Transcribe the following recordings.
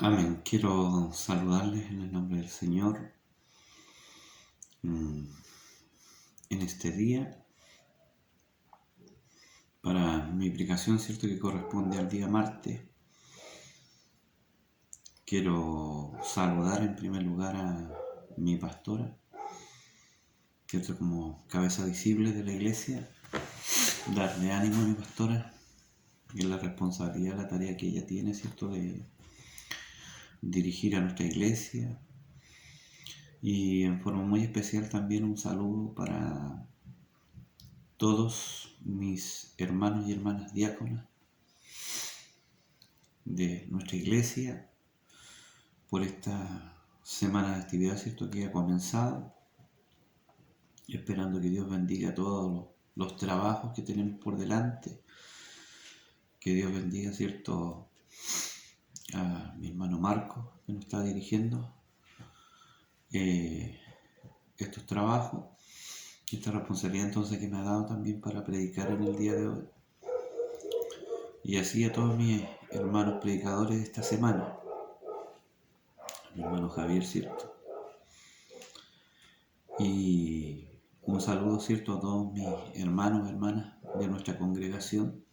Amén. Quiero saludarles en el nombre del Señor en este día para mi predicación, cierto que corresponde al día martes. Quiero saludar en primer lugar a mi pastora, cierto, como cabeza visible de la iglesia, darle ánimo a mi pastora en la responsabilidad, la tarea que ella tiene, cierto, de dirigir a nuestra iglesia. Y en forma muy especial también un saludo para todos mis hermanos y hermanas diáconas de nuestra iglesia por esta semana de actividad, ¿cierto?, que ha comenzado, esperando que Dios bendiga todos los trabajos que tenemos por delante, que Dios bendiga, ¿cierto?, a mi hermano Marco, que nos está dirigiendo estos trabajos, esta responsabilidad entonces que me ha dado también para predicar en el día de hoy, y así a todos mis hermanos predicadores de esta semana, a mi hermano Javier, ¿cierto? Y un saludo, ¿cierto?, a todos mis hermanos y hermanas de nuestra congregación.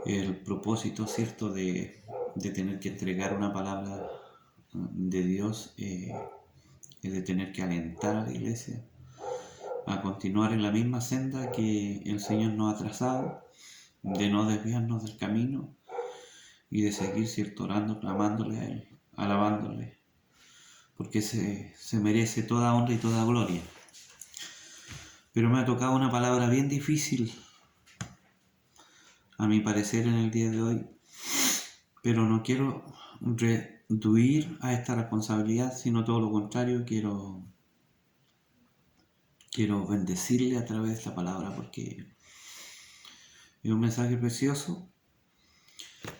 El propósito, ¿cierto?, de tener que entregar una palabra de Dios es de tener que alentar a la iglesia a continuar en la misma senda que el Señor nos ha trazado, de no desviarnos del camino y de seguir, ¿cierto?, orando, clamándole a Él, alabándole, porque se merece toda honra y toda gloria. Pero me ha tocado una palabra bien difícil, a mi parecer, en el día de hoy, pero no quiero reducir a esta responsabilidad, sino todo lo contrario, quiero bendecirle a través de esta palabra, porque es un mensaje precioso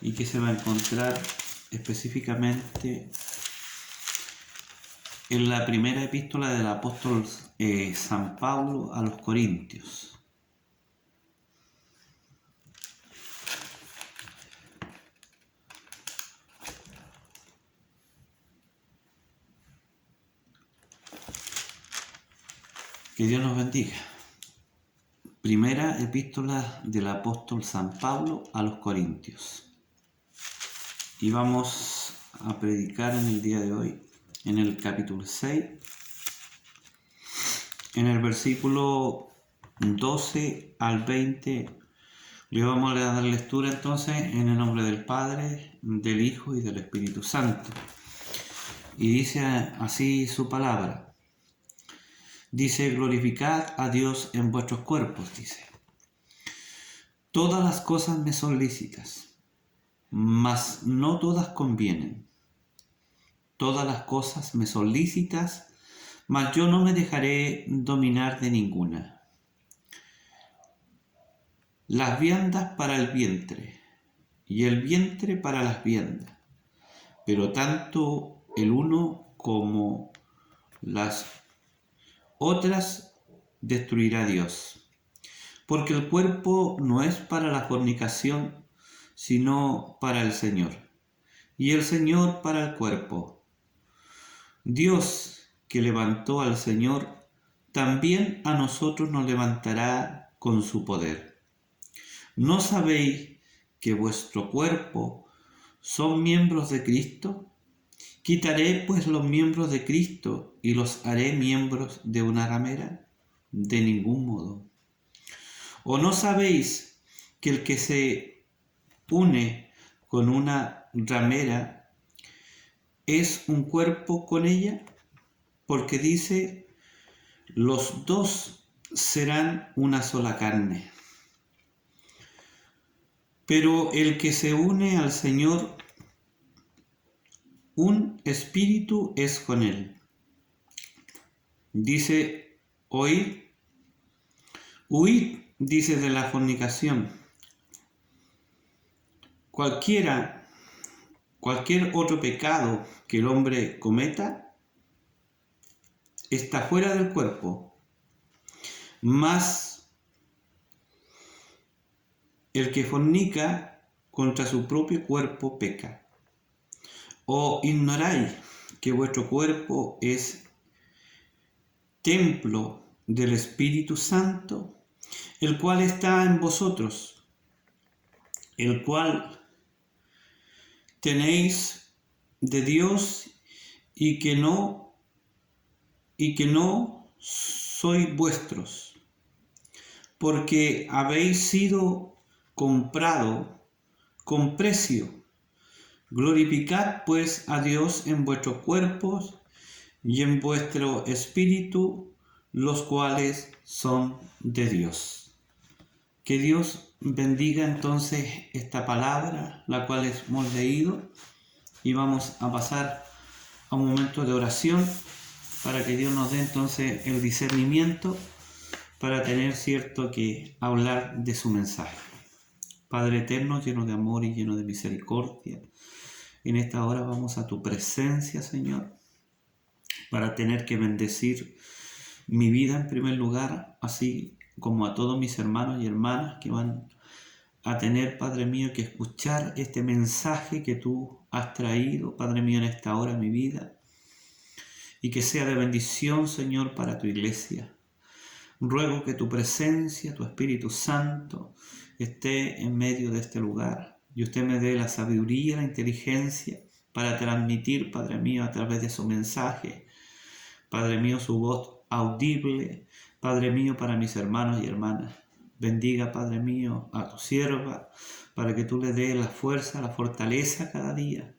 y que se va a encontrar específicamente en la primera epístola del apóstol San Pablo a los Corintios. Que Dios nos bendiga. Primera epístola del apóstol San Pablo a los Corintios. Y vamos a predicar en el día de hoy, en el capítulo 6, en el versículo 12 al 20. Le vamos a dar lectura entonces en el nombre del Padre, del Hijo y del Espíritu Santo. Y dice así su palabra. Dice: glorificad a Dios en vuestros cuerpos, dice. Todas las cosas me son lícitas, mas no todas convienen. Todas las cosas me son lícitas, mas yo no me dejaré dominar de ninguna. Las viandas para el vientre, y el vientre para las viandas, pero tanto el uno como las otras destruirá Dios. Porque el cuerpo no es para la fornicación, sino para el Señor, y el Señor para el cuerpo. Dios, que levantó al Señor, también a nosotros nos levantará con su poder. ¿No sabéis que vuestro cuerpo son miembros de Cristo? ¿Quitaré pues los miembros de Cristo y los haré miembros de una ramera? De ningún modo. ¿O no sabéis que el que se une con una ramera es un cuerpo con ella? Porque dice: los dos serán una sola carne. Pero el que se une al Señor, un espíritu es con él. Dice: huid, dice, de la fornicación. Cualquier otro pecado que el hombre cometa está fuera del cuerpo, mas el que fornica contra su propio cuerpo peca. ¿O ignoráis que vuestro cuerpo es templo del Espíritu Santo, el cual está en vosotros, el cual tenéis de Dios y que no sois vuestros, porque habéis sido comprado con precio? Glorificad pues a Dios en vuestros cuerpos y en vuestro espíritu, los cuales son de Dios. Que Dios bendiga entonces esta palabra, la cual hemos leído, y vamos a pasar a un momento de oración para que Dios nos dé entonces el discernimiento para tener cierto que hablar de su mensaje. Padre eterno, lleno de amor y lleno de misericordia, en esta hora vamos a tu presencia, Señor, para tener que bendecir mi vida en primer lugar, así como a todos mis hermanos y hermanas que van a tener, Padre mío, que escuchar este mensaje que tú has traído, Padre mío, en esta hora mi vida, y que sea de bendición, Señor, para tu iglesia. Ruego que tu presencia, tu Espíritu Santo, esté en medio de este lugar y usted me dé la sabiduría, la inteligencia para transmitir, Padre mío, a través de su mensaje, Padre mío, su voz audible, Padre mío, para mis hermanos y hermanas. Bendiga, Padre mío, a tu sierva, para que tú le des la fuerza, la fortaleza cada día,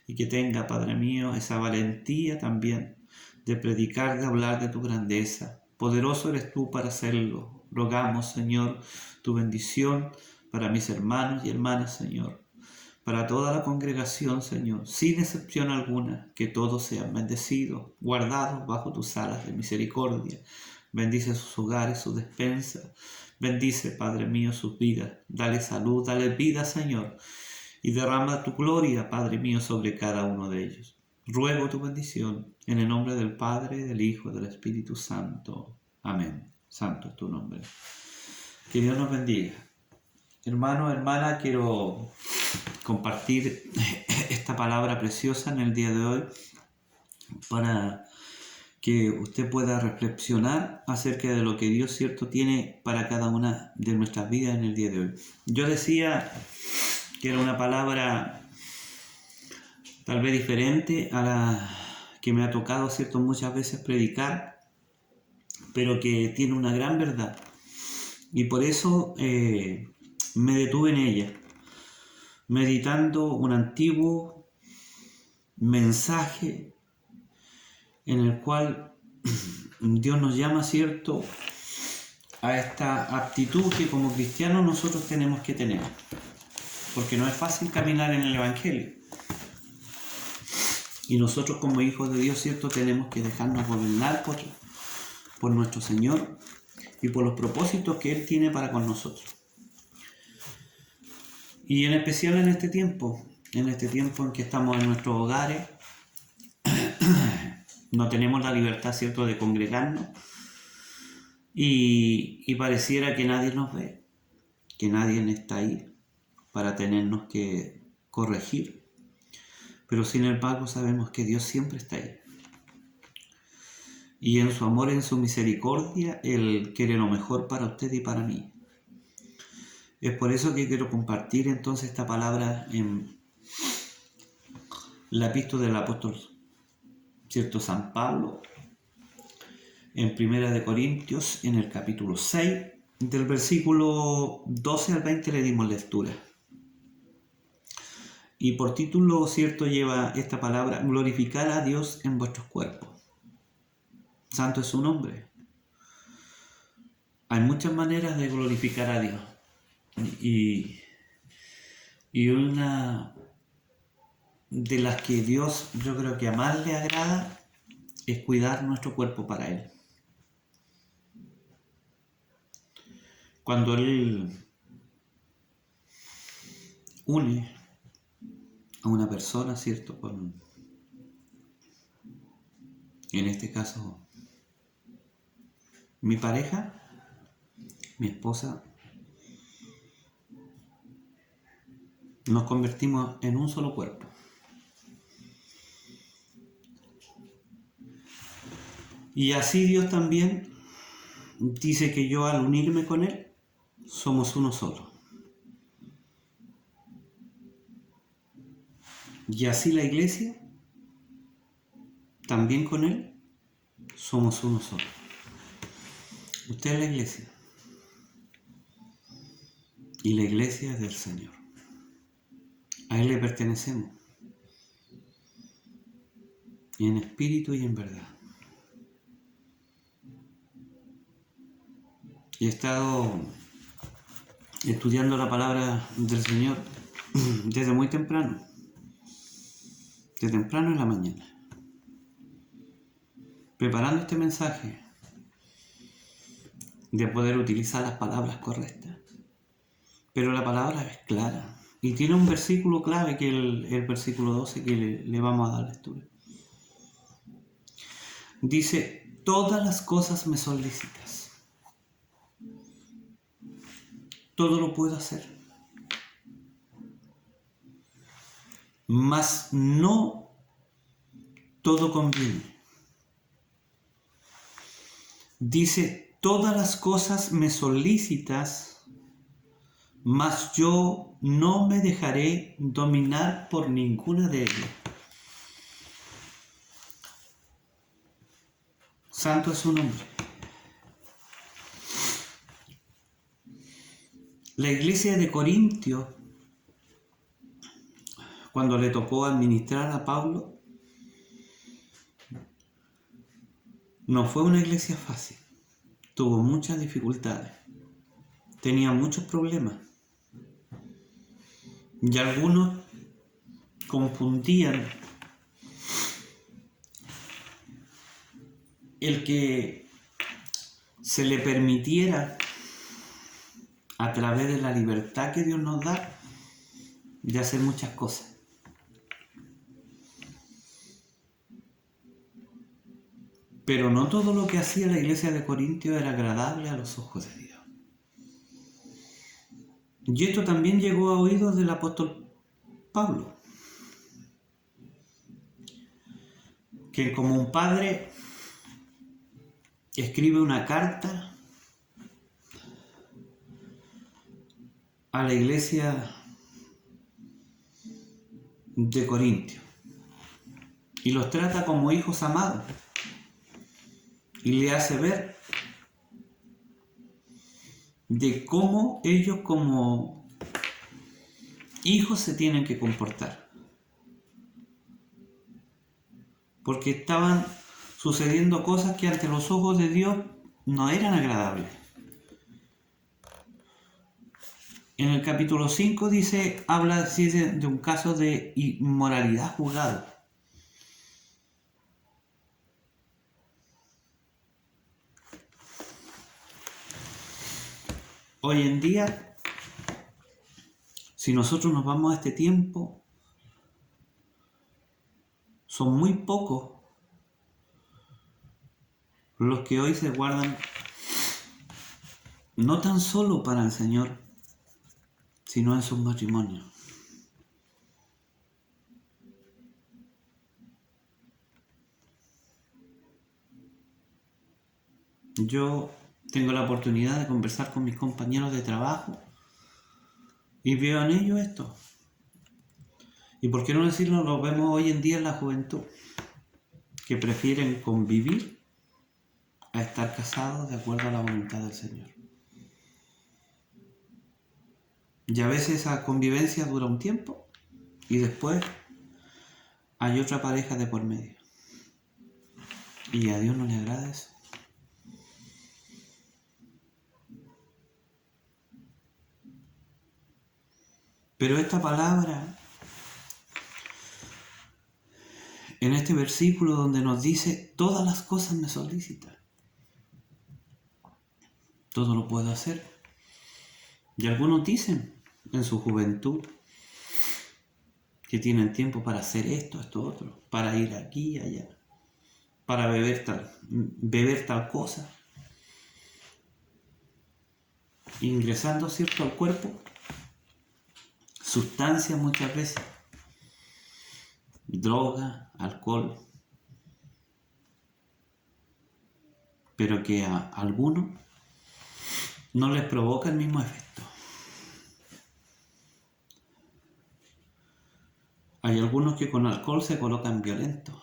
y que tenga, Padre mío, esa valentía también de predicar, de hablar de tu grandeza. Poderoso eres tú para hacerlo. Rogamos, Señor, tu bendición para mis hermanos y hermanas, Señor, para toda la congregación, Señor, sin excepción alguna, que todos sean bendecidos, guardados bajo tus alas de misericordia. Bendice sus hogares, su despensa. Bendice, Padre mío, sus vidas. Dale salud, dale vida, Señor, y derrama tu gloria, Padre mío, sobre cada uno de ellos. Ruego tu bendición en el nombre del Padre, del Hijo y del Espíritu Santo. Amén. Santo es tu nombre. Que Dios nos bendiga. Hermano, hermana, quiero compartir esta palabra preciosa en el día de hoy para que usted pueda reflexionar acerca de lo que Dios cierto tiene para cada una de nuestras vidas en el día de hoy. Yo decía que era una palabra tal vez diferente a la que me ha tocado cierto muchas veces predicar, pero que tiene una gran verdad, y por eso me detuve en ella, meditando un antiguo mensaje en el cual Dios nos llama, cierto, a esta aptitud que como cristianos nosotros tenemos que tener, porque no es fácil caminar en el Evangelio. Y nosotros como hijos de Dios, cierto, tenemos que dejarnos gobernar por nuestro Señor y por los propósitos que Él tiene para con nosotros. Y en especial en este tiempo en que estamos en nuestros hogares, no tenemos la libertad, cierto, de congregarnos, y pareciera que nadie nos ve, que nadie está ahí para tenernos que corregir. Pero sin embargo sabemos que Dios siempre está ahí. Y en su amor, en su misericordia, Él quiere lo mejor para usted y para mí. Es por eso que quiero compartir entonces esta palabra en la epístola del apóstol, cierto, San Pablo, en Primera de Corintios, en el capítulo 6, del versículo 12 al 20 le dimos lectura. Y por título, cierto, lleva esta palabra: glorificar a Dios en vuestros cuerpos. Santo es su nombre. Hay muchas maneras de glorificar a Dios. Y una de las que Dios, yo creo que a más le agrada, es cuidar nuestro cuerpo para Él. Cuando Él une a una persona, ¿cierto?, en este caso, mi pareja, mi esposa, nos convertimos en un solo cuerpo. Y así Dios también dice que yo al unirme con Él, somos uno solo. Y así la iglesia, también con Él, somos uno solo. Usted es la iglesia. Y la iglesia es del Señor. A Él le pertenecemos. En espíritu y en verdad. Y he estado estudiando la palabra del Señor desde muy temprano. De temprano en la mañana. Preparando este mensaje de poder utilizar las palabras correctas. Pero la palabra es clara. Y tiene un versículo clave que es el versículo 12 que le vamos a dar lectura. Dice, todas las cosas me son lícitas. Todo lo puedo hacer. Mas no todo conviene. Dice, todas las cosas me son lícitas, mas yo no me dejaré dominar por ninguna de ellas. Santo es su nombre. La iglesia de Corintio, cuando le tocó administrar a Pablo, no fue una iglesia fácil. Tuvo muchas dificultades. Tenía muchos problemas. Y algunos confundían el que se le permitiera, a través de la libertad que Dios nos da, de hacer muchas cosas. Pero no todo lo que hacía la iglesia de Corintio era agradable a los ojos de Dios. Y esto también llegó a oídos del apóstol Pablo, que como un padre escribe una carta a la iglesia de Corintio y los trata como hijos amados y le hace ver de cómo ellos como hijos se tienen que comportar, porque estaban sucediendo cosas que ante los ojos de Dios no eran agradables. En el capítulo 5 habla de un caso de inmoralidad juzgado. Hoy en día, si nosotros nos vamos a este tiempo, son muy pocos los que hoy se guardan no tan solo para el Señor, sino en sus matrimonios. Yo tengo la oportunidad de conversar con mis compañeros de trabajo y veo en ellos esto. Y por qué no decirlo, lo vemos hoy en día en la juventud, que prefieren convivir a estar casados de acuerdo a la voluntad del Señor. Y a veces esa convivencia dura un tiempo y después hay otra pareja de por medio. Y a Dios no le agrada eso. Pero esta palabra, en este versículo donde nos dice, todas las cosas me son lícitas. Todo lo puedo hacer. Y algunos dicen en su juventud que tienen tiempo para hacer esto, otro, para ir aquí y allá, para beber tal cosa, ingresando, ¿cierto?, al cuerpo sustancias muchas veces, droga, alcohol, pero que a algunos no les provoca el mismo efecto. Hay algunos que con alcohol se colocan violentos.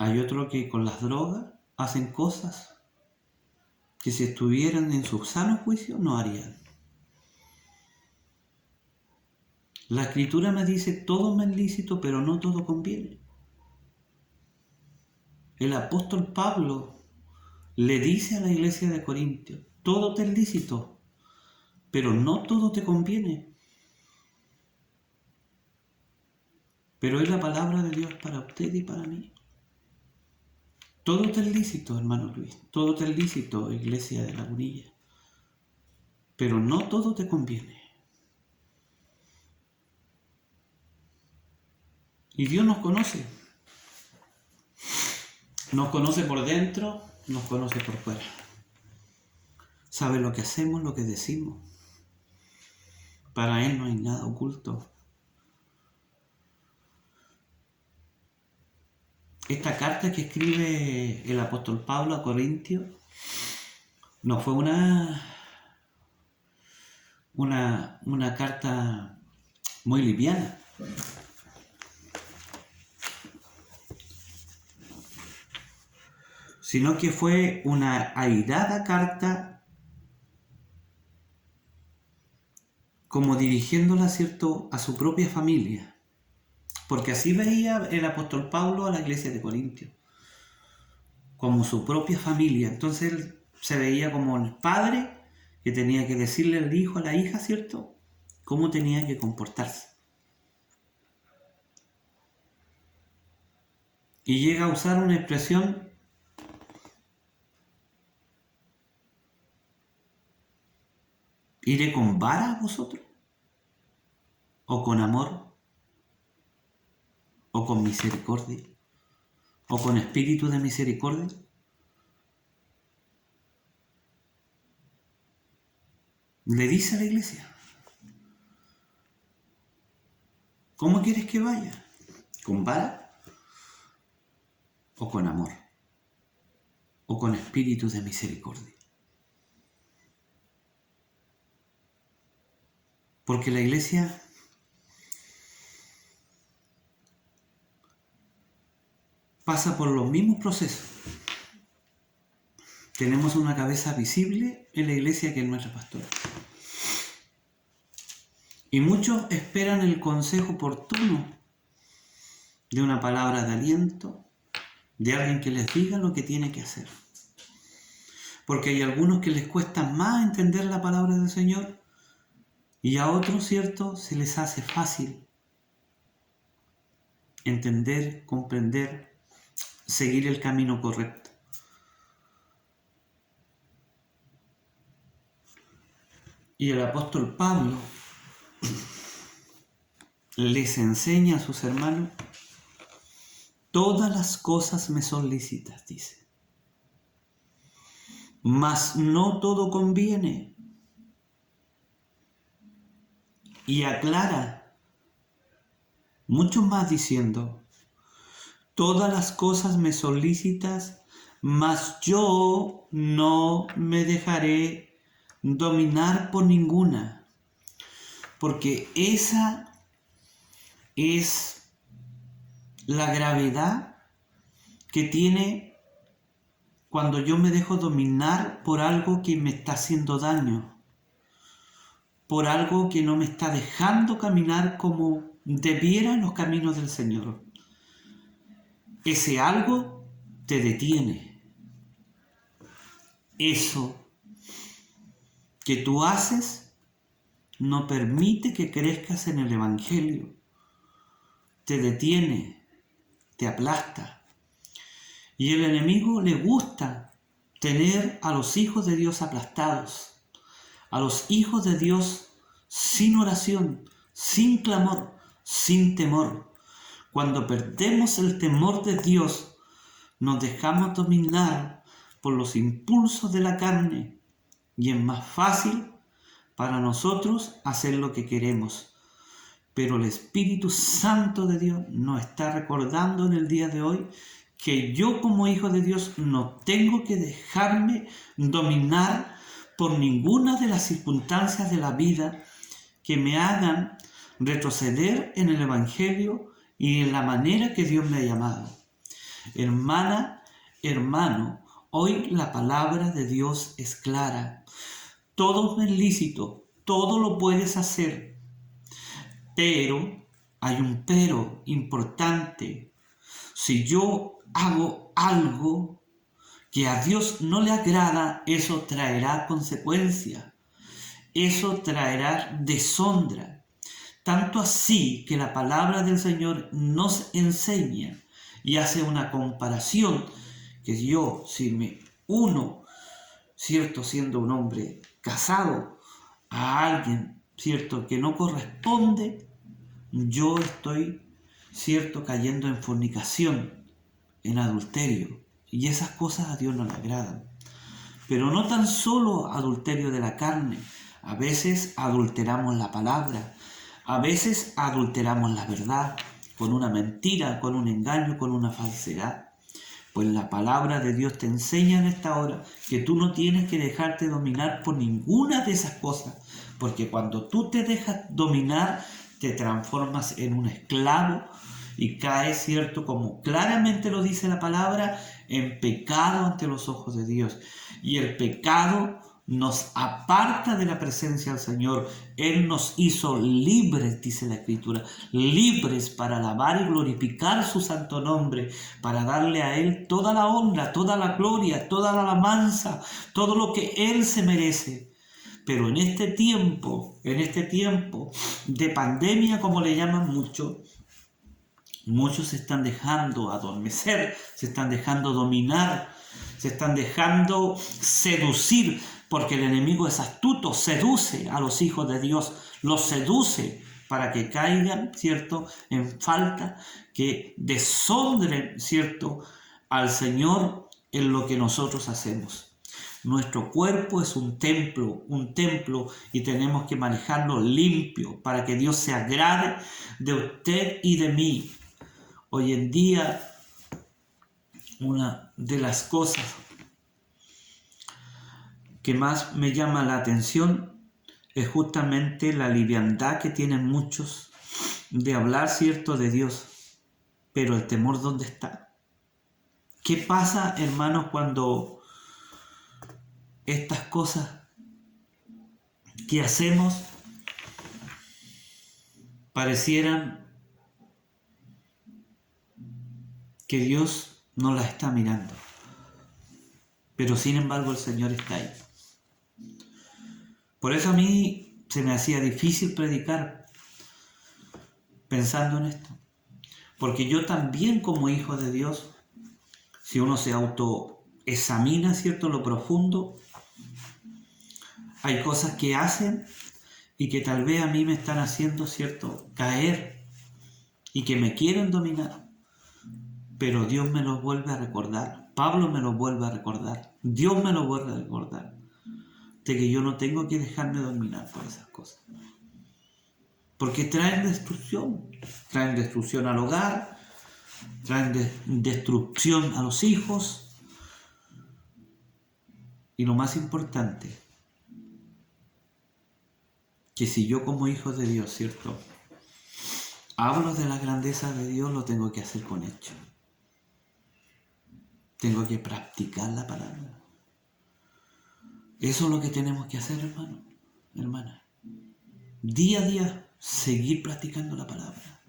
Hay otros que con las drogas hacen cosas que si estuvieran en su sano juicio no harían. La Escritura me dice, todo me es lícito, pero no todo conviene. El apóstol Pablo le dice a la iglesia de Corintios, todo te es lícito, pero no todo te conviene. Pero es la palabra de Dios para usted y para mí. Todo te es lícito, hermano Luis, todo te es lícito, iglesia de Lagunilla, pero no todo te conviene. Y Dios nos conoce por dentro, nos conoce por fuera. Sabe lo que hacemos, lo que decimos. Para Él no hay nada oculto. Esta carta que escribe el apóstol Pablo a Corintios no fue una carta muy liviana. Sino que fue una airada carta como dirigiéndola, ¿cierto?, a su propia familia. Porque así veía el apóstol Pablo a la iglesia de Corintios, como su propia familia. Entonces él se veía como el padre que tenía que decirle al hijo, a la hija, ¿cierto?, cómo tenía que comportarse. Y llega a usar una expresión ¿iré con vara a vosotros? ¿O con amor? ¿O con misericordia? ¿O con espíritu de misericordia? Le dice a la iglesia, ¿cómo quieres que vaya? ¿Con vara? ¿O con amor? ¿O con espíritu de misericordia? Porque la iglesia pasa por los mismos procesos. Tenemos una cabeza visible en la iglesia que es nuestra pastora. Y muchos esperan el consejo oportuno de una palabra de aliento, de alguien que les diga lo que tiene que hacer. Porque hay algunos que les cuesta más entender la palabra del Señor y a otros, ¿cierto?, se les hace fácil entender, comprender, seguir el camino correcto. Y el apóstol Pablo les enseña a sus hermanos, todas las cosas me son lícitas, dice, mas no todo conviene. Y aclara mucho más diciendo, todas las cosas me son lícitas, mas yo no me dejaré dominar por ninguna, porque esa es la gravedad que tiene cuando yo me dejo dominar por algo que me está haciendo daño, por algo que no me está dejando caminar como debiera en los caminos del Señor. Ese algo te detiene. Eso que tú haces no permite que crezcas en el Evangelio. Te detiene, te aplasta. Y el enemigo le gusta tener a los hijos de Dios aplastados, a los hijos de Dios sin oración, sin clamor, sin temor. Cuando perdemos el temor de Dios, nos dejamos dominar por los impulsos de la carne y es más fácil para nosotros hacer lo que queremos. Pero el Espíritu Santo de Dios nos está recordando en el día de hoy que yo como hijo de Dios no tengo que dejarme dominar por ninguna de las circunstancias de la vida que me hagan retroceder en el Evangelio y en la manera que Dios me ha llamado. Hermana, hermano, hoy la palabra de Dios es clara. Todo es lícito, todo lo puedes hacer, pero hay un pero importante. Si yo hago algo que a Dios no le agrada, eso traerá consecuencias, eso traerá deshonra. Tanto así que la palabra del Señor nos enseña y hace una comparación que yo, si me uno, cierto, siendo un hombre casado, a alguien, cierto, que no corresponde, yo estoy, cierto, cayendo en fornicación, en adulterio, y esas cosas a Dios no le agradan. Pero no tan solo adulterio de la carne, a veces adulteramos la palabra, a veces adulteramos la verdad con una mentira, con un engaño, con una falsedad. Pues la palabra de Dios te enseña en esta hora que tú no tienes que dejarte dominar por ninguna de esas cosas, porque cuando tú te dejas dominar, te transformas en un esclavo y caes, cierto, como claramente lo dice la palabra, en pecado ante los ojos de Dios. Y el pecado nos aparta de la presencia del Señor. Él nos hizo libres, dice la Escritura, libres para alabar y glorificar su santo nombre, para darle a Él toda la honra, toda la gloria, toda la alabanza, todo lo que Él se merece. Pero en este tiempo de pandemia, como le llaman muchos se están dejando adormecer, se están dejando dominar, se están dejando seducir, porque el enemigo es astuto, seduce a los hijos de Dios, los seduce para que caigan, ¿cierto?, en falta, que deshonren, ¿cierto?, al Señor en lo que nosotros hacemos. Nuestro cuerpo es un templo, y tenemos que manejarlo limpio para que Dios se agrade de usted y de mí. Hoy en día, una de las cosas que más me llama la atención es justamente la liviandad que tienen muchos de hablar, cierto, de Dios. Pero el temor, ¿dónde está? ¿Qué pasa, hermanos, cuando estas cosas que hacemos parecieran que Dios no las está mirando? Pero sin embargo el Señor está ahí. Por eso a mí se me hacía difícil predicar pensando en esto. Porque yo también, como hijo de Dios, si uno se autoexamina, ¿cierto?, lo profundo, hay cosas que hacen y que tal vez a mí me están haciendo, ¿cierto?, caer y que me quieren dominar. Pero Dios me lo vuelve a recordar. Pablo me lo vuelve a recordar. Dios me lo vuelve a recordar. De que yo no tengo que dejarme dominar por esas cosas. Porque traen destrucción. Traen destrucción al hogar. Traen destrucción a los hijos. Y lo más importante, que si yo como hijo de Dios, ¿cierto?, hablo de la grandeza de Dios, lo tengo que hacer con hecho. Tengo que practicar la palabra. Eso es lo que tenemos que hacer, hermano, hermana. Día a día, seguir practicando la palabra.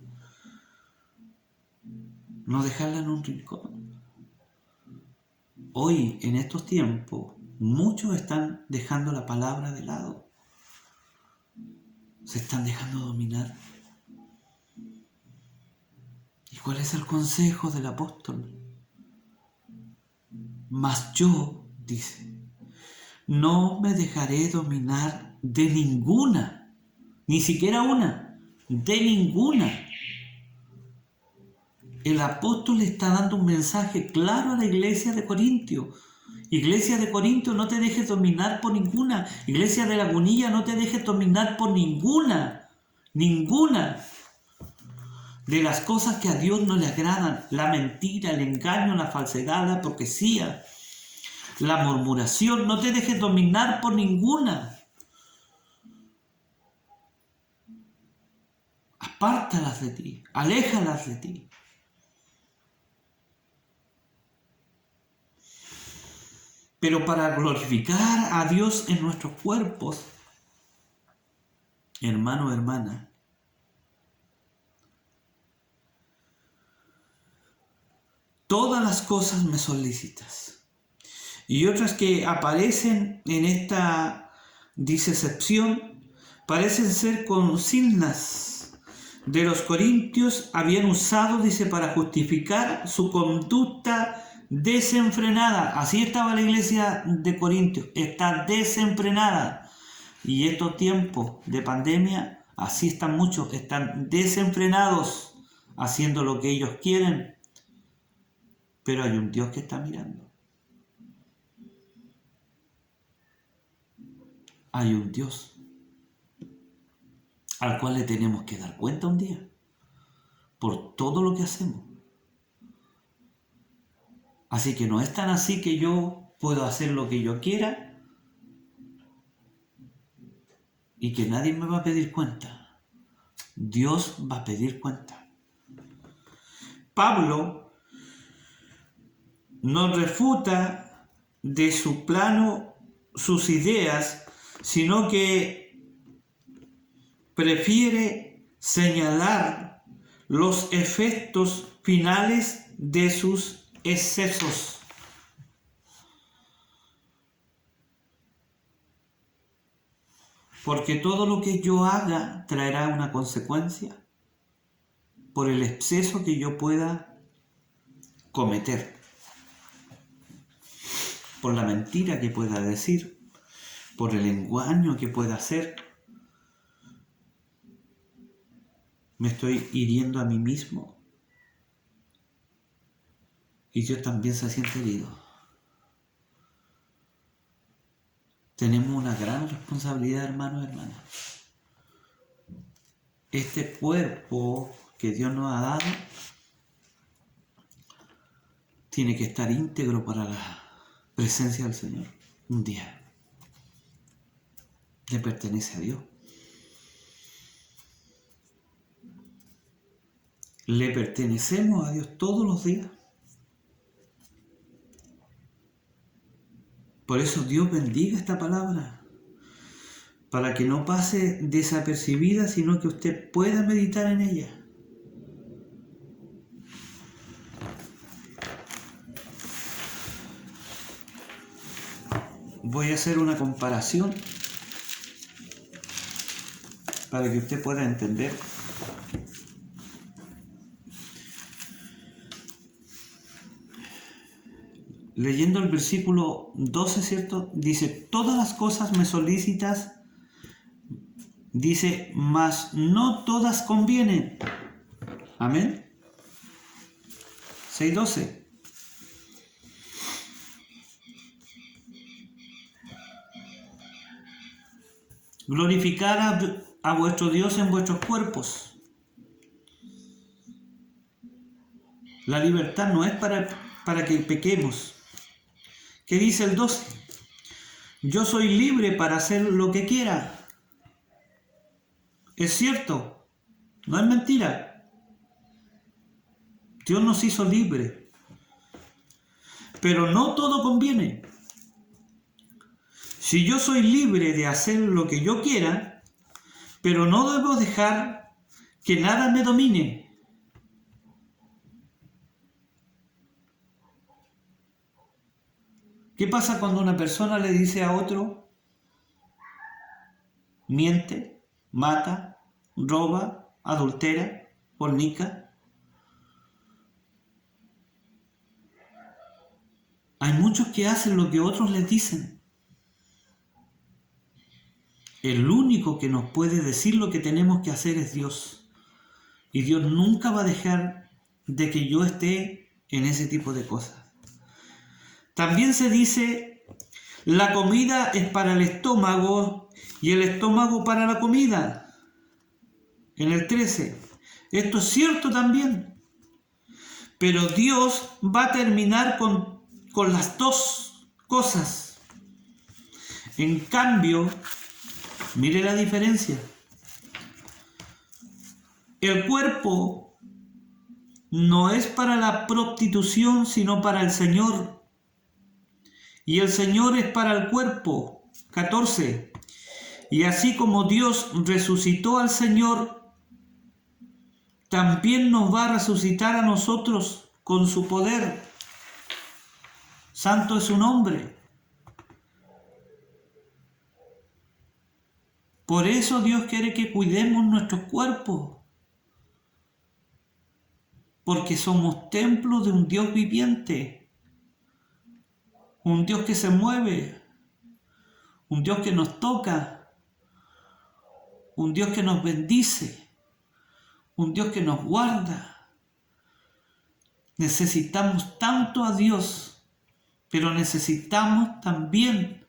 No dejarla en un rincón. Hoy, en estos tiempos, muchos están dejando la palabra de lado. Se están dejando dominar. ¿Y cuál es el consejo del apóstol? Mas yo, dice, no me dejaré dominar de ninguna, ni siquiera una, de ninguna. El apóstol le está dando un mensaje claro a la iglesia de Corintio. Iglesia de Corinto, no te dejes dominar por ninguna. Iglesia de Lagunilla, no te dejes dominar por ninguna. Ninguna. de las cosas que a Dios no le agradan: la mentira, el engaño, la falsedad, la hipocresía, la murmuración. No te dejes dominar por ninguna. Apártalas de ti, aléjalas de ti. Pero para glorificar a Dios en nuestros cuerpos, hermano, hermana, todas las cosas me son lícitas. Y otras que aparecen en esta disección parecen ser consignas de los corintios. Habían usado, dice, para justificar su conducta desenfrenada. Así estaba la iglesia de Corintios, está desenfrenada. Y estos tiempos de pandemia, así están muchos, están desenfrenados, haciendo lo que ellos quieren. Pero hay un Dios que está mirando. Hay un Dios al cual le tenemos que dar cuenta un día por todo lo que hacemos. Así que no es tan así que yo puedo hacer lo que yo quiera y que nadie me va a pedir cuenta. Dios va a pedir cuenta. Pablo no refuta de su plano sus ideas, sino que prefiere señalar los efectos finales de sus excesos. Porque todo lo que yo haga traerá una consecuencia por el exceso que yo pueda cometer, por la mentira que pueda decir, por el engaño que pueda hacer. Me estoy hiriendo a mí mismo y Dios también se siente herido. Tenemos una gran responsabilidad, hermanos y hermanas. Este cuerpo que Dios nos ha dado tiene que estar íntegro para la presencia del Señor un día. Le pertenece a Dios. Le pertenecemos a Dios todos los días. Por eso Dios bendiga esta palabra, para que no pase desapercibida, sino que usted pueda meditar en ella. Voy a hacer una comparación para que usted pueda entender. Leyendo el versículo 12, ¿cierto? Dice: todas las cosas me son lícitas, dice, mas no todas convienen. Amén. 6:12. Glorificar a vuestro Dios en vuestros cuerpos. La libertad no es para que pequemos. ¿Qué dice el 12? Yo soy libre para hacer lo que quiera. Es cierto, no es mentira. Dios nos hizo libres. Pero no todo conviene. Si yo soy libre de hacer lo que yo quiera, pero no debo dejar que nada me domine. ¿Qué pasa cuando una persona le dice a otro: miente, mata, roba, adultera, fornica? Hay muchos que hacen lo que otros les dicen. El único que nos puede decir lo que tenemos que hacer es Dios. Y Dios nunca va a dejar de que yo esté en ese tipo de cosas. También se dice: la comida es para el estómago y el estómago para la comida. En el 13, Esto es cierto también. Pero Dios va a terminar con las dos cosas. En cambio, mire la diferencia. El cuerpo no es para la prostitución, sino para el Señor. Y el Señor es para el cuerpo. 14. Y así como Dios resucitó al Señor, también nos va a resucitar a nosotros con su poder. Santo es su nombre. Por eso Dios quiere que cuidemos nuestros cuerpos. Porque somos templos de un Dios viviente. Un Dios que se mueve. Un Dios que nos toca. Un Dios que nos bendice. Un Dios que nos guarda. Necesitamos tanto a Dios, pero necesitamos también,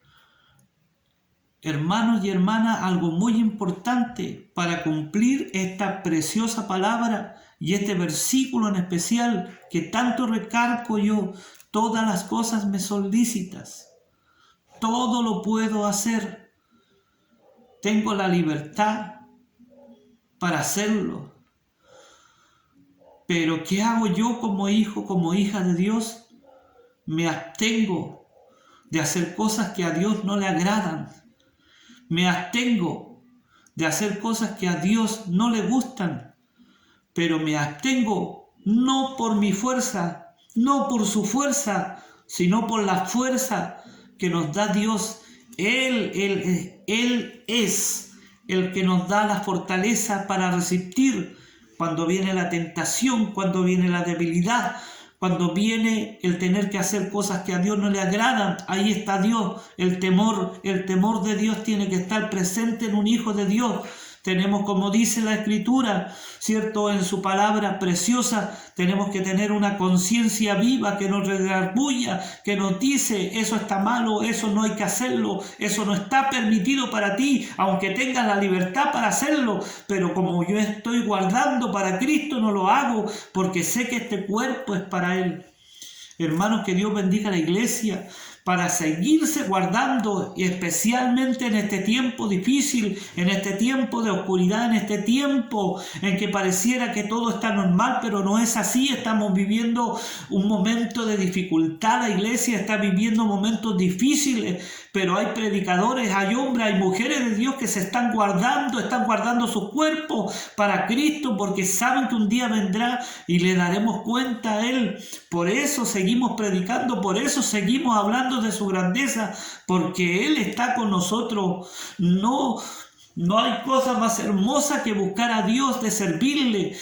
hermanos y hermanas, algo muy importante para cumplir esta preciosa palabra y este versículo en especial que tanto recalco yo. Todas las cosas me son lícitas. Todo lo puedo hacer. Tengo la libertad para hacerlo. Pero ¿qué hago yo como hijo, como hija de Dios? Me abstengo de hacer cosas que a Dios no le agradan. Me abstengo de hacer cosas que a Dios no le gustan. Pero me abstengo no por mi fuerza, no por su fuerza, sino por la fuerza que nos da Dios. Él es el que nos da la fortaleza para resistir cuando viene la tentación, cuando viene la debilidad, cuando viene el tener que hacer cosas que a Dios no le agradan. Ahí está Dios. El temor de Dios tiene que estar presente en un hijo de Dios. Tenemos, como dice la Escritura, ¿cierto? En su palabra preciosa, tenemos que tener una conciencia viva que nos redarguya, que nos dice, eso está malo, eso no hay que hacerlo, eso no está permitido para ti, aunque tengas la libertad para hacerlo, pero como yo estoy guardando para Cristo, no lo hago, porque sé que este cuerpo es para Él. Hermanos, que Dios bendiga a la iglesia para seguirse guardando, y especialmente en este tiempo difícil, en este tiempo de oscuridad, en este tiempo en que pareciera que todo está normal, pero no es así. Estamos viviendo un momento de dificultad, la iglesia está viviendo momentos difíciles, pero hay predicadores, hay hombres, hay mujeres de Dios que se están guardando sus cuerpos para Cristo, porque saben que un día vendrá y le daremos cuenta a Él. Por eso seguimos predicando, por eso seguimos hablando de su grandeza, porque Él está con nosotros. No hay cosa más hermosa que buscar a Dios, de servirle.